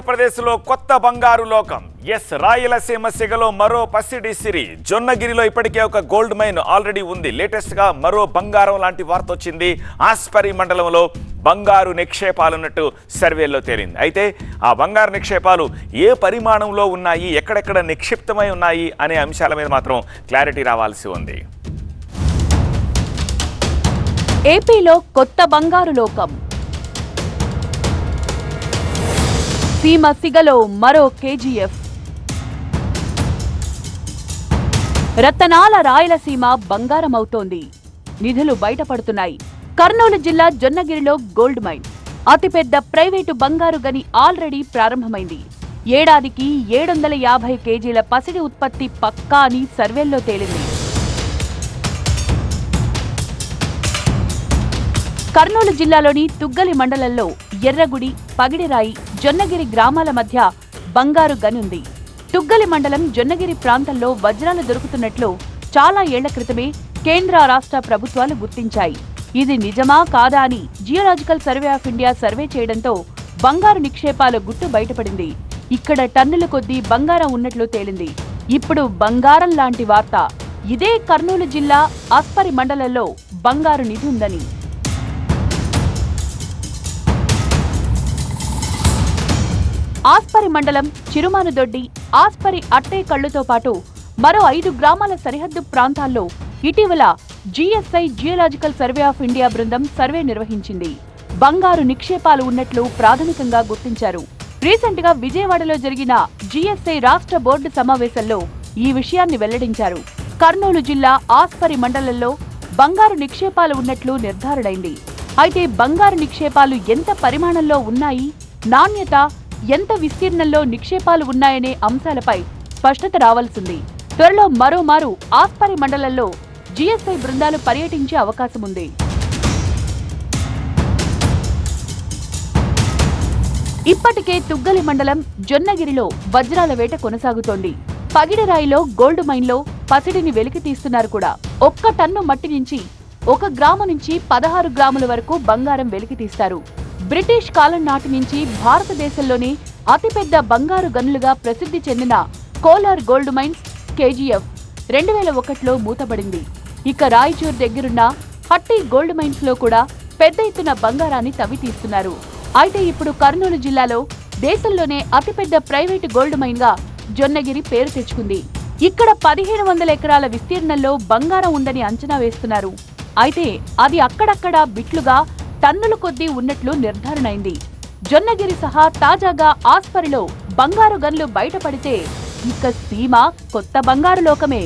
ఆంధ్రప్రదేశ్లో కొత్త బంగారు లోకం. రాయలసీమ సిగలో మరో పసిడి సిరి. జొన్నగిరిలో ఇప్పటికే ఒక గోల్డ్ మైన్ ఆల్రెడీ ఉంది. లేటెస్ట్ గా మరో బంగారం లాంటి వార్త వచ్చింది. ఆస్పరి మండలంలో బంగారు నిక్షేపాలున్నట్టు సర్వేల్లో తేలింది. అయితే ఆ బంగారు నిక్షేపాలు ఏ పరిమాణంలో ఉన్నాయి, ఎక్కడెక్కడ నిక్షిప్తమై ఉన్నాయి అనే అంశాల మీద మాత్రం క్లారిటీ రావాల్సి ఉంది. ఏపీలో కొత్త బంగారు లోకం. సీమ సిగలో మరో కేజీఎఫ్. రతనాల రాయలసీమ బంగారమవుతోంది. నిధులు బయటపడుతున్నాయి. కర్నూలు జిల్లా జొన్నగిరిలో గోల్డ్ మైన్, అతిపెద్ద ప్రైవేటు బంగారు గని ఆల్రెడీ ప్రారంభమైంది. ఏడాదికి 750 కేజీల పసిడి ఉత్పత్తి పక్కా అని సర్వేల్లో తేలింది. కర్నూలు జిల్లాలోని తుగ్గలి మండలంలో ఎర్రగుడి, పగిడిరాయి, జొన్నగిరి గ్రామాల మధ్య బంగారు గని ఉంది. తుగ్గలి మండలం జొన్నగిరి ప్రాంతంలో వజ్రాలు దొరుకుతున్నట్లు చాలా ఏళ్ల క్రితమే కేంద్ర రాష్ట్ర ప్రభుత్వాలు గుర్తించాయి. ఇది నిజమా కాదా అని geological survey of India survey చేయడంతో బంగారు నిక్షేపాల గుట్టు బయటపడింది. ఇక్కడ టన్నుల కొద్దీ బంగారం ఉన్నట్లు తేలింది. ఇప్పుడు బంగారం లాంటి వార్త. ఇదే కర్నూలు జిల్లా ఆస్పరి మండలంలో బంగారు నిధి ఉందని. ఆస్పరి మండలం చిరుమానుదొడ్డి, ఆస్పరి అట్టే కళ్లుతో పాటు మరో 5 గ్రామాల సరిహద్దు ప్రాంతాల్లో ఇటీవల GSI geological survey of India బృందం సర్వే నిర్వహించింది. బంగారు నిక్షేపాలు ఉన్నట్లు ప్రాథమికంగా గుర్తించారు. రీసెంట్ గా విజయవాడలో జరిగిన జీఎస్ఐ రాష్ట్ర బోర్డు సమావేశంలో ఈ విషయాన్ని వెల్లడించారు. కర్నూలు జిల్లా ఆస్పరి మండలంలో బంగారు నిక్షేపాలు ఉన్నట్లు నిర్ధారణైంది. అయితే బంగారు నిక్షేపాలు ఎంత పరిమాణంలో ఉన్నాయి, నాణ్యత, ఎంత విస్తీర్ణంలో నిక్షేపాలు ఉన్నాయనే అంశాలపై స్పష్టత రావాల్సింది. త్వరలో మరోమారు ఆస్పరి మండలంలో జీఎస్ఐ బృందాలు పర్యటించే అవకాశముంది. ఇప్పటికే తుగ్గలి మండలం జొన్నగిరిలో వజ్రాల వేట కొనసాగుతోంది. పగిడిరాయిలో గోల్డ్ మైన్లో పసిడిని వెలికి తీస్తున్నారు కూడా. 1 టన్ను మట్టి నుంచి 1 గ్రాము నుంచి 16 గ్రాముల వరకు బంగారం వెలికి తీస్తారు. బ్రిటిష్ కాలం నాటి నుంచి భారతదేశంలోనే అతిపెద్ద బంగారు గనులుగా ప్రసిద్ధి చెందిన కోలార్ గోల్డ్ మైన్స్ కేజీఎఫ్ 2001లో మూతబడింది. ఇక రాయచూర్ దగ్గరున్న హట్టి గోల్డ్ మైన్స్ లో కూడా పెద్ద ఎత్తున బంగారాన్ని తవ్వి తీస్తున్నారు. అయితే ఇప్పుడు కర్నూలు జిల్లాలో దేశంలోనే అతిపెద్ద ప్రైవేటు గోల్డ్ మైన్ గా జొన్నగిరి పేరు తెచ్చుకుంది. ఇక్కడ 1700 ఎకరాల విస్తీర్ణంలో బంగారం ఉందని అంచనా వేస్తున్నారు. అయితే అది అక్కడక్కడా బిట్లుగా టన్నుల కొద్దీ ఉన్నట్లు నిర్ధారణైంది. జొన్నగిరి సహా తాజాగా ఆస్పరిలో బంగారు గన్లు బయటపడితే ఇక సీమ కొత్త బంగారు లోకమే.